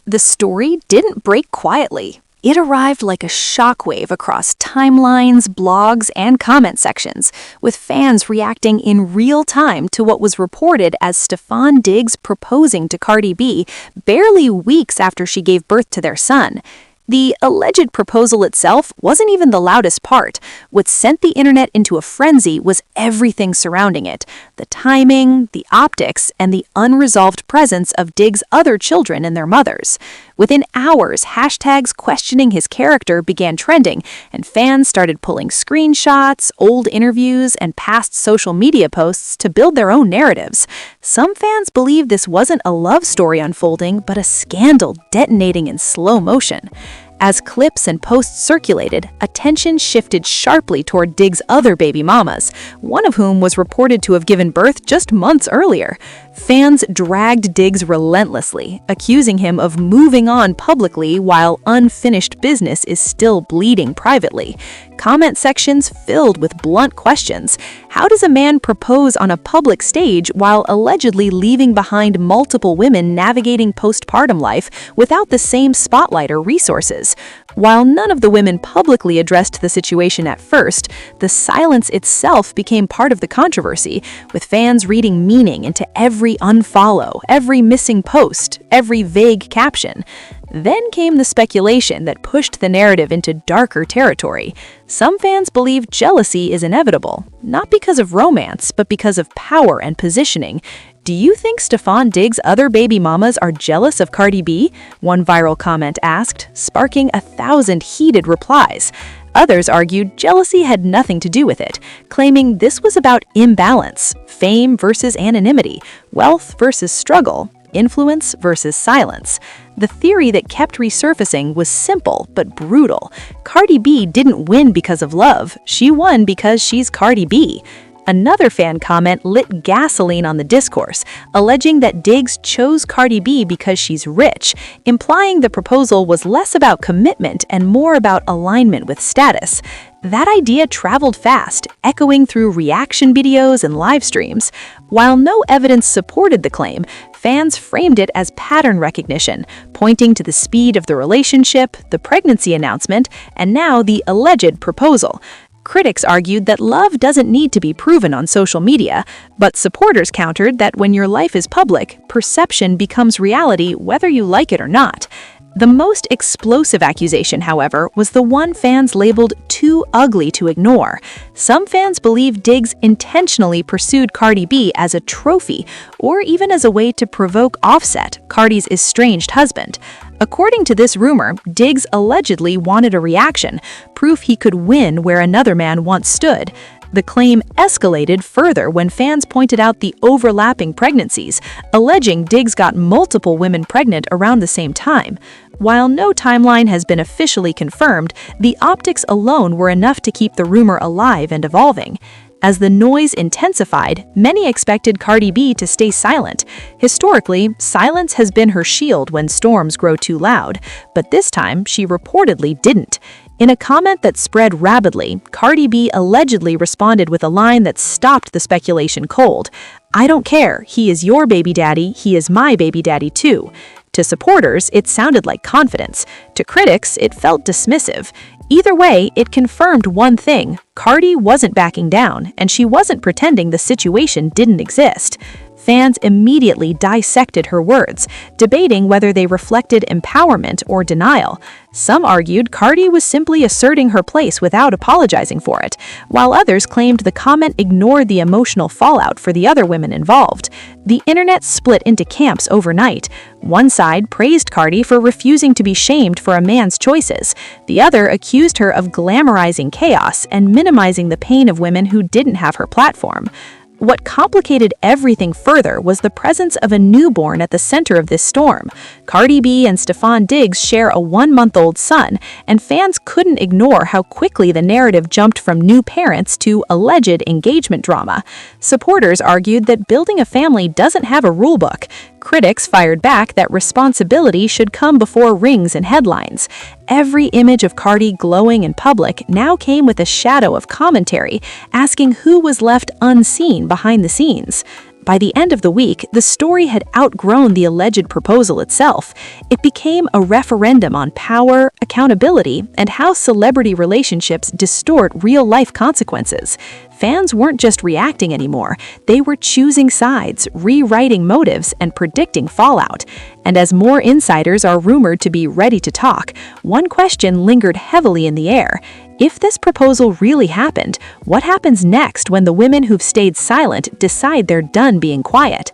The story didn't break quietly. It arrived like a shockwave across timelines, blogs, and comment sections, with fans reacting in real time to what was reported as Stefon Diggs proposing to Cardi B barely weeks after she gave birth to their son. The alleged proposal itself wasn't even the loudest part. What sent the internet into a frenzy was everything surrounding it: the timing, the optics, and the unresolved presence of Diggs' other children and their mothers. Within hours, hashtags questioning his character began trending, and fans started pulling screenshots, old interviews, and past social media posts to build their own narratives. Some fans believe this wasn't a love story unfolding, but a scandal detonating in slow motion. As clips and posts circulated, attention shifted sharply toward Diggs' other baby mamas, one of whom was reported to have given birth just months earlier. Fans dragged Diggs relentlessly, accusing him of moving on publicly while unfinished business is still bleeding privately. Comment sections filled with blunt questions. How does a man propose on a public stage while allegedly leaving behind multiple women navigating postpartum life without the same spotlight or resources? While none of the women publicly addressed the situation at first, the silence itself became part of the controversy, with fans reading meaning into every unfollow, every missing post, every vague caption. Then came the speculation that pushed the narrative into darker territory. Some fans believe jealousy is inevitable, not because of romance, but because of power and positioning. Do you think Stefon Diggs' other baby mamas are jealous of Cardi B? One viral comment asked, sparking 1,000 heated replies. Others argued jealousy had nothing to do with it, claiming this was about imbalance: fame versus anonymity, wealth versus struggle, influence versus silence. The theory that kept resurfacing was simple but brutal. Cardi B didn't win because of love, she won because she's Cardi B. Another fan comment lit gasoline on the discourse, alleging that Diggs chose Cardi B because she's rich, implying the proposal was less about commitment and more about alignment with status. That idea traveled fast, echoing through reaction videos and live streams. While no evidence supported the claim, fans framed it as pattern recognition, pointing to the speed of the relationship, the pregnancy announcement, and now the alleged proposal. Critics argued that love doesn't need to be proven on social media, but supporters countered that when your life is public, perception becomes reality whether you like it or not. The most explosive accusation, however, was the one fans labeled too ugly to ignore. Some fans believe Diggs intentionally pursued Cardi B as a trophy, or even as a way to provoke Offset, Cardi's estranged husband. According to this rumor, Diggs allegedly wanted a reaction, proof he could win where another man once stood. The claim escalated further when fans pointed out the overlapping pregnancies, alleging Diggs got multiple women pregnant around the same time. While no timeline has been officially confirmed, the optics alone were enough to keep the rumor alive and evolving. As the noise intensified, many expected Cardi B to stay silent. Historically, silence has been her shield when storms grow too loud, but this time she reportedly didn't. In a comment that spread rapidly, Cardi B allegedly responded with a line that stopped the speculation cold. "I don't care, he is your baby daddy, he is my baby daddy too." To supporters, it sounded like confidence. To critics, it felt dismissive. Either way, it confirmed one thing: Cardi wasn't backing down, and she wasn't pretending the situation didn't exist. Fans immediately dissected her words, debating whether they reflected empowerment or denial. Some argued Cardi was simply asserting her place without apologizing for it, while others claimed the comment ignored the emotional fallout for the other women involved. The internet split into camps overnight. One side praised Cardi for refusing to be shamed for a man's choices. The other accused her of glamorizing chaos and minimizing the pain of women who didn't have her platform. What complicated everything further was the presence of a newborn at the center of this storm. Cardi B and Stefon Diggs share a 1-month-old son, and fans couldn't ignore how quickly the narrative jumped from new parents to alleged engagement drama. Supporters argued that building a family doesn't have a rulebook. Critics fired back that responsibility should come before rings and headlines. Every image of Cardi glowing in public now came with a shadow of commentary, asking who was left unseen behind the scenes. By the end of the week, the story had outgrown the alleged proposal itself. It became a referendum on power, accountability, and how celebrity relationships distort real-life consequences. Fans weren't just reacting anymore, they were choosing sides, rewriting motives, and predicting fallout. And as more insiders are rumored to be ready to talk, one question lingered heavily in the air. If this proposal really happened, what happens next when the women who've stayed silent decide they're done being quiet?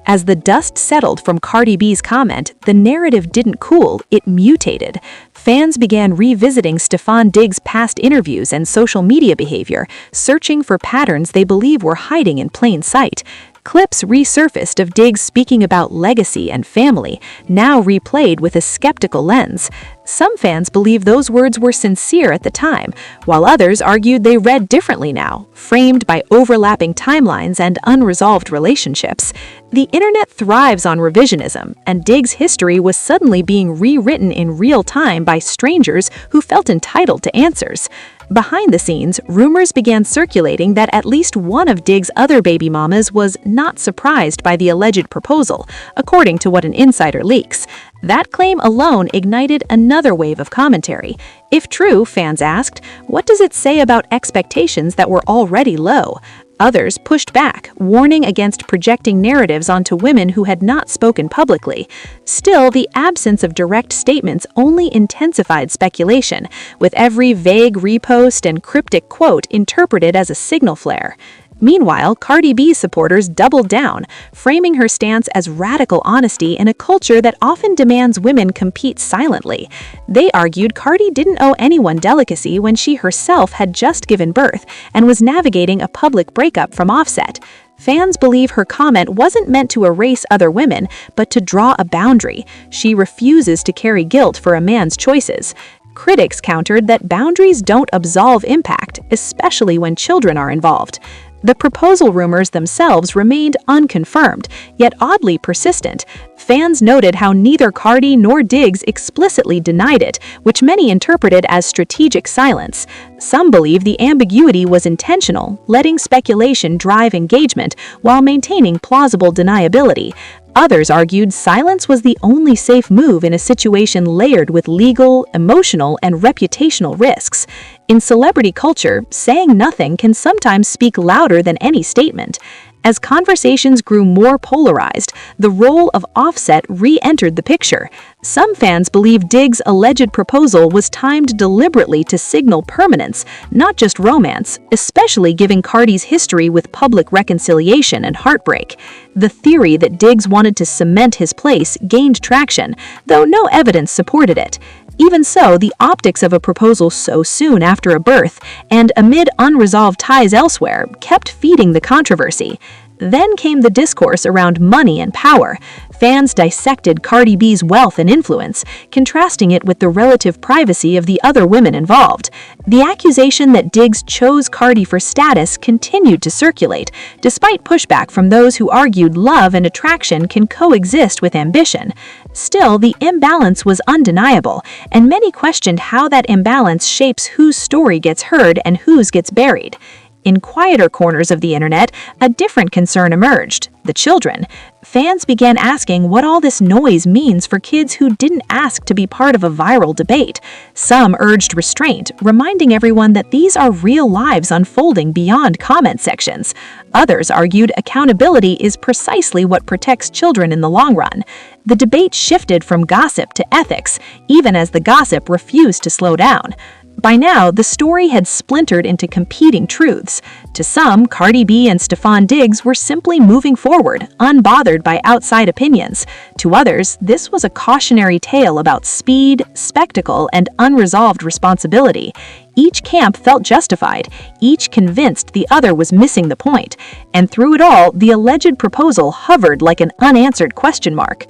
As the dust settled from Cardi B's comment, the narrative didn't cool, it mutated. Fans began revisiting Stefon Diggs' past interviews and social media behavior, searching for patterns they believe were hiding in plain sight. Clips resurfaced of Diggs speaking about legacy and family, now replayed with a skeptical lens. Some fans believe those words were sincere at the time, while others argued they read differently now, framed by overlapping timelines and unresolved relationships. The internet thrives on revisionism, and Diggs' history was suddenly being rewritten in real time by strangers who felt entitled to answers. Behind the scenes, rumors began circulating that at least one of Diggs' other baby mamas was not surprised by the alleged proposal, according to what an insider leaks. That claim alone ignited another wave of commentary. If true, fans asked, what does it say about expectations that were already low? Others pushed back, warning against projecting narratives onto women who had not spoken publicly. Still, the absence of direct statements only intensified speculation, with every vague repost and cryptic quote interpreted as a signal flare. Meanwhile, Cardi B supporters doubled down, framing her stance as radical honesty in a culture that often demands women compete silently. They argued Cardi didn't owe anyone delicacy when she herself had just given birth and was navigating a public breakup from Offset. Fans believe her comment wasn't meant to erase other women, but to draw a boundary. She refuses to carry guilt for a man's choices. Critics countered that boundaries don't absolve impact, especially when children are involved. The proposal rumors themselves remained unconfirmed, yet oddly persistent. Fans noted how neither Cardi nor Diggs explicitly denied it, which many interpreted as strategic silence. Some believe the ambiguity was intentional, letting speculation drive engagement while maintaining plausible deniability. Others argued silence was the only safe move in a situation layered with legal, emotional, and reputational risks. In celebrity culture, saying nothing can sometimes speak louder than any statement. As conversations grew more polarized, the role of Offset re-entered the picture. Some fans believe Diggs' alleged proposal was timed deliberately to signal permanence, not just romance, especially given Cardi's history with public reconciliation and heartbreak. The theory that Diggs wanted to cement his place gained traction, though no evidence supported it. Even so, the optics of a proposal so soon after a birth and amid unresolved ties elsewhere kept feeding the controversy. Then came the discourse around money and power. Fans dissected Cardi B's wealth and influence, contrasting it with the relative privacy of the other women involved. The accusation that Diggs chose Cardi for status continued to circulate, despite pushback from those who argued love and attraction can coexist with ambition. Still, the imbalance was undeniable, and many questioned how that imbalance shapes whose story gets heard and whose gets buried. In quieter corners of the internet, a different concern emerged: the children. Fans began asking what all this noise means for kids who didn't ask to be part of a viral debate. Some urged restraint, reminding everyone that these are real lives unfolding beyond comment sections. Others argued accountability is precisely what protects children in the long run. The debate shifted from gossip to ethics, even as the gossip refused to slow down. By now, the story had splintered into competing truths. To some, Cardi B and Stefon Diggs were simply moving forward, unbothered by outside opinions. To others, this was a cautionary tale about speed, spectacle, and unresolved responsibility. Each camp felt justified, each convinced the other was missing the point. And through it all, the alleged proposal hovered like an unanswered question mark.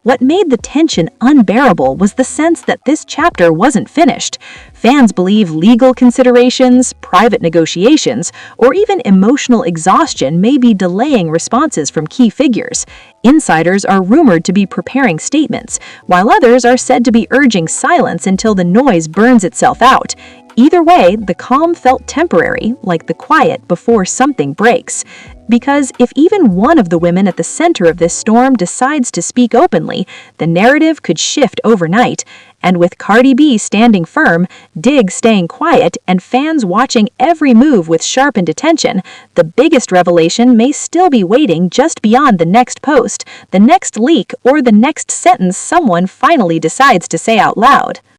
What made the tension unbearable was the sense that this chapter wasn't finished. Fans believe legal considerations, private negotiations, or even emotional exhaustion may be delaying responses from key figures. Insiders are rumored to be preparing statements, while others are said to be urging silence until the noise burns itself out. Either way, the calm felt temporary, like the quiet before something breaks. Because if even one of the women at the center of this storm decides to speak openly, the narrative could shift overnight. And with Cardi B standing firm, Diggs staying quiet, and fans watching every move with sharpened attention, the biggest revelation may still be waiting just beyond the next post, the next leak, or the next sentence someone finally decides to say out loud.